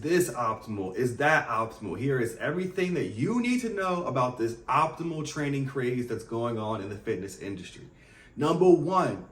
this optimal? Is that optimal? Here is everything that you need to know about this optimal training craze that's going on in the fitness industry. Number one,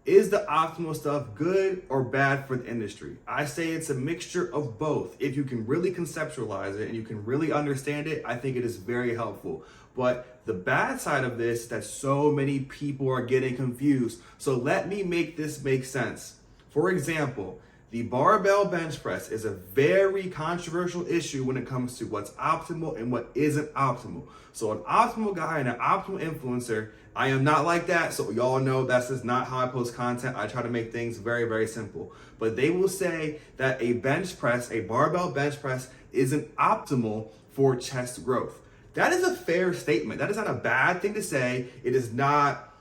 is the optimal stuff good or bad for the industry? I say it's a mixture of both. If you can really conceptualize it and you can really understand it, I think it is very helpful. But the bad side of this is that so many people are getting confused. So let me make this make sense. For example, the barbell bench press is a very controversial issue when it comes to what's optimal and what isn't optimal. So an optimal guy and an optimal influencer, I am not like that. So y'all know that's just not how I post content. I try to make things very, very simple. But they will say that a bench press, a barbell bench press, isn't optimal for chest growth. That is a fair statement. That is not a bad thing to say. It is not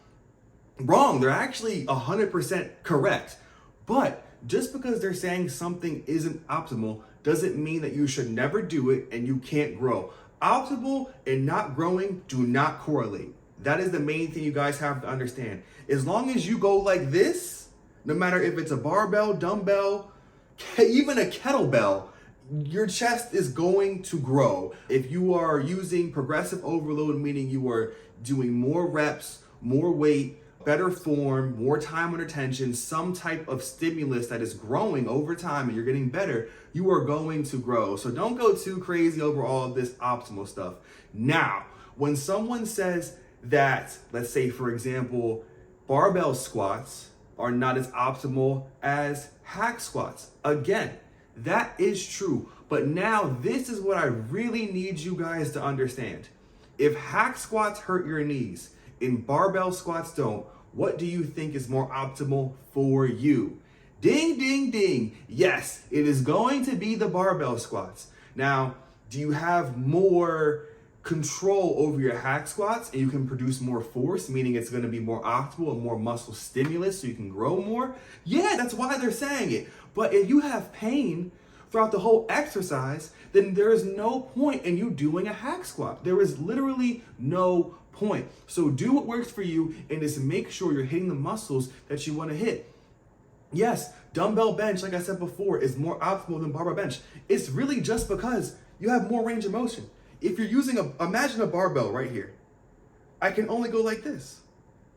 wrong. They're actually 100% correct. But just because they're saying something isn't optimal doesn't mean that you should never do it and you can't grow. Optimal and not growing do not correlate. That is the main thing you guys have to understand. As long as you go like this, no matter if it's a barbell, dumbbell, even a kettlebell, your chest is going to grow. If you are using progressive overload, meaning you are doing more reps, more weight, better form, more time under tension, some type of stimulus that is growing over time and you're getting better, you are going to grow. So don't go too crazy over all of this optimal stuff. Now, when someone says that, let's say for example, barbell squats are not as optimal as hack squats, again, that is true. But now this is what I really need you guys to understand. If hack squats hurt your knees and barbell squats don't, what do you think is more optimal for you? Ding, ding, ding. Yes, it is going to be the barbell squats. Now, do you have more control over your hack squats and you can produce more force, meaning it's going to be more optimal and more muscle stimulus so you can grow more? Yeah, that's why they're saying it. But if you have pain throughout the whole exercise, then there is no point in you doing a hack squat. There is literally no point. So do what works for you and just make sure you're hitting the muscles that you want to hit. Yes, dumbbell bench, like I said before, is more optimal than barbell bench. It's really just because you have more range of motion. If you're using imagine a barbell right here. I can only go like this.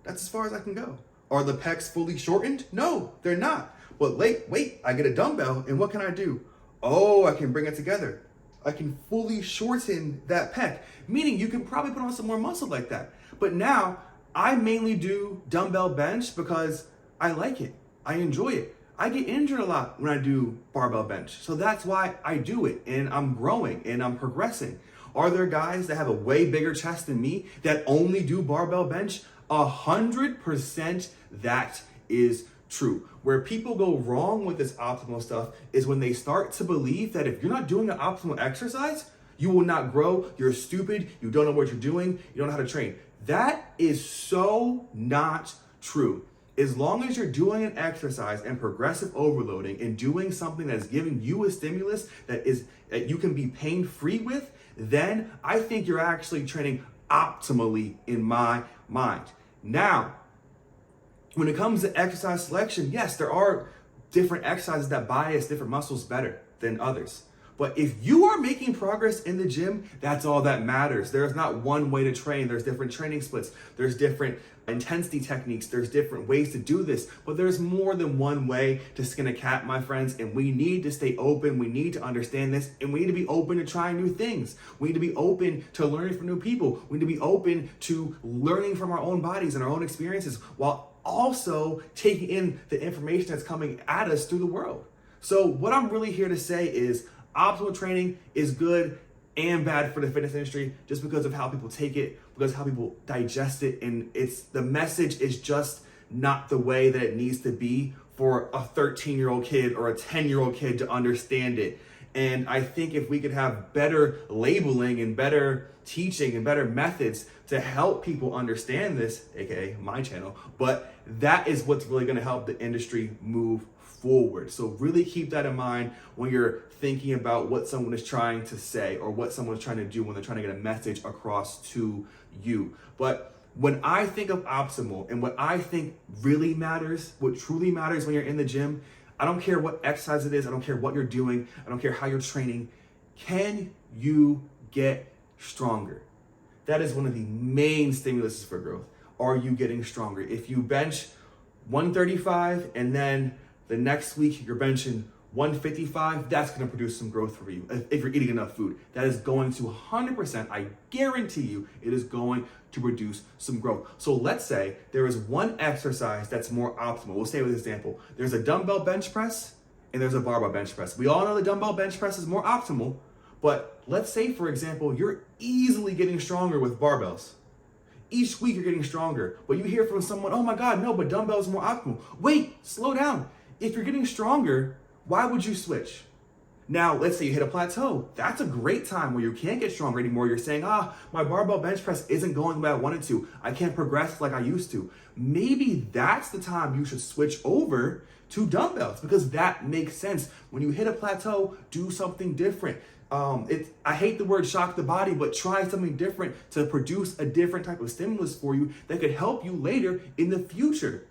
That's as far as I can go. Are the pecs fully shortened? No, they're not. But wait, I get a dumbbell and what can I do? Oh, I can bring it together. I can fully shorten that pec, meaning you can probably put on some more muscle like that. But now I mainly do dumbbell bench because I like it. I enjoy it. I get injured a lot when I do barbell bench. So that's why I do it and I'm growing and I'm progressing. Are there guys that have a way bigger chest than me that only do barbell bench? 100% that is true. Where people go wrong with this optimal stuff is when they start to believe that if you're not doing an optimal exercise, you will not grow, you're stupid, you don't know what you're doing, you don't know how to train. That is so not true. As long as you're doing an exercise and progressive overloading and doing something that is giving you a stimulus that you can be pain-free with, then I think you're actually training optimally in my mind. Now, when it comes to exercise selection, yes, there are different exercises that bias different muscles better than others. But if you are making progress in the gym, that's all that matters. There's not one way to train. There's different training splits. There's different intensity techniques. There's different ways to do this. But there's more than one way to skin a cat, my friends. And we need to stay open. We need to understand this. And we need to be open to trying new things. We need to be open to learning from new people. We need to be open to learning from our own bodies and our own experiences while also taking in the information that's coming at us through the world. So what I'm really here to say is optimal training is good and bad for the fitness industry just because of how people take it, because of how people digest it, and the message is just not the way that it needs to be for a 13-year-old kid or a 10-year-old kid to understand it. And I think if we could have better labeling and better teaching and better methods to help people understand this, aka my channel, but that is what's really going to help the industry move forward. So really keep that in mind when you're thinking about what someone is trying to say or what someone's trying to do when they're trying to get a message across to you. But when I think of optimal and what I think really matters, what truly matters when you're in the gym, I don't care what exercise it is. I don't care what you're doing. I don't care how you're training. Can you get stronger? That is one of the main stimuluses for growth. Are you getting stronger? If you bench 135 and then the next week you're benching 155, that's going to produce some growth for you. If you're eating enough food, that is going to 100%, I guarantee you, it is going to produce some growth. So let's say there is one exercise that's more optimal. We'll say with example, there's a dumbbell bench press and there's a barbell bench press. We all know the dumbbell bench press is more optimal, but let's say, for example, you're easily getting stronger with barbells. Each week you're getting stronger, but you hear from someone, oh my God, no, but dumbbells are more optimal. Wait, slow down. If you're getting stronger, why would you switch? Now, let's say you hit a plateau. That's a great time where you can't get stronger anymore. You're saying, my barbell bench press isn't going the way I wanted to. I can't progress like I used to. Maybe that's the time you should switch over to dumbbells, because that makes sense. When you hit a plateau, do something different. I hate the word shock the body, but try something different to produce a different type of stimulus for you that could help you later in the future.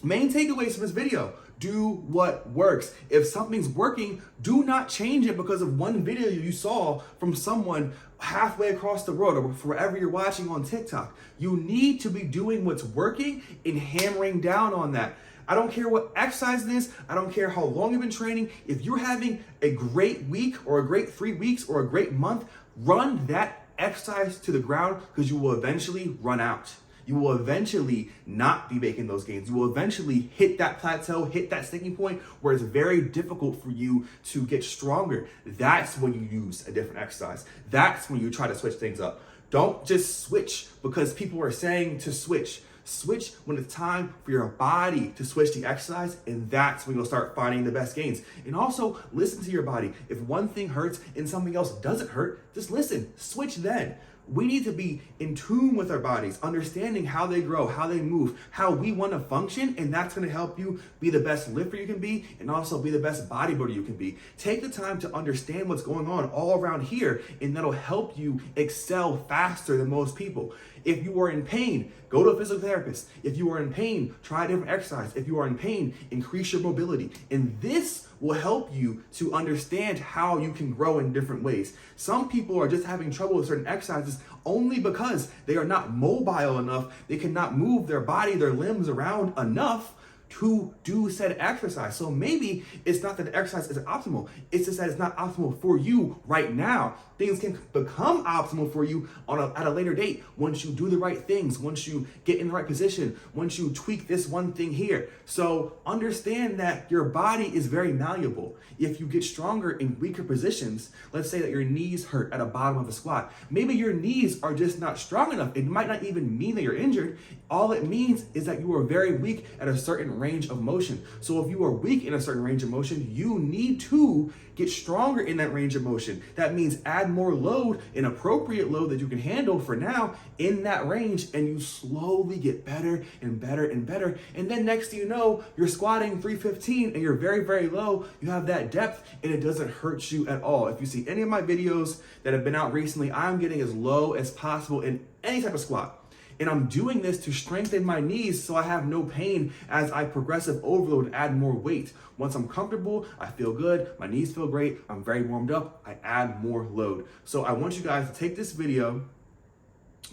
Main takeaways from this video: do what works. If something's working, do not change it because of one video you saw from someone halfway across the world or wherever you're watching on TikTok. You need to be doing what's working and hammering down on that. I don't care what exercise it is. I don't care how long you've been training. If you're having a great week or a great 3 weeks or a great month, run that exercise to the ground, because you will eventually run out. You will eventually not be making those gains. You will eventually hit that plateau, hit that sticking point where it's very difficult for you to get stronger. That's when you use a different exercise. That's when you try to switch things up. Don't just switch because people are saying to switch. Switch when it's time for your body to switch the exercise, and that's when you'll start finding the best gains. And also, listen to your body. If one thing hurts and something else doesn't hurt, just listen, switch then. We need to be in tune with our bodies, understanding how they grow, how they move, how we want to function, and that's going to help you be the best lifter you can be and also be the best bodybuilder you can be. Take the time to understand what's going on all around here, and that'll help you excel faster than most people. If you are in pain, go to a physical therapist. If you are in pain, try a different exercise. If you are in pain, increase your mobility. And this will help you to understand how you can grow in different ways. Some people are just having trouble with certain exercises only because they are not mobile enough. They cannot move their body, their limbs around enough to do said exercise. So maybe it's not that the exercise is optimal. It's just that it's not optimal for you right now. Things can become optimal for you at a later date once you do the right things, once you get in the right position, once you tweak this one thing here. So understand that your body is very malleable. If you get stronger in weaker positions, let's say that your knees hurt at the bottom of a squat. Maybe your knees are just not strong enough. It might not even mean that you're injured. All it means is that you are very weak at a certain range of motion. So if you are weak in a certain range of motion, you need to get stronger in that range of motion. That means add more load, an appropriate load that you can handle for now in that range, and you slowly get better and better and better. And then next thing you know, you're squatting 315 and you're very, very low. You have that depth and it doesn't hurt you at all. If you see any of my videos that have been out recently, I'm getting as low as possible in any type of squat. And I'm doing this to strengthen my knees so I have no pain as I progressive overload and add more weight. Once I'm comfortable, I feel good, my knees feel great, I'm very warmed up, I add more load. So I want you guys to take this video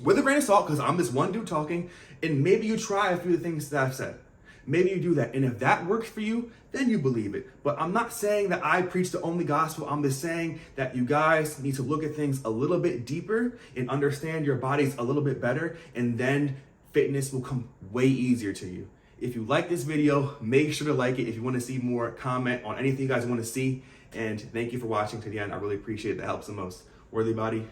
with a grain of salt, because I'm this one dude talking, and maybe you try a few of the things that I've said. Maybe you do that. And if that works for you, then you believe it. But I'm not saying that I preach the only gospel. I'm just saying that you guys need to look at things a little bit deeper and understand your bodies a little bit better. And then fitness will come way easier to you. If you like this video, make sure to like it. If you want to see more, comment on anything you guys want to see. And thank you for watching to the end. I really appreciate it. That helps the most. Worthy Body.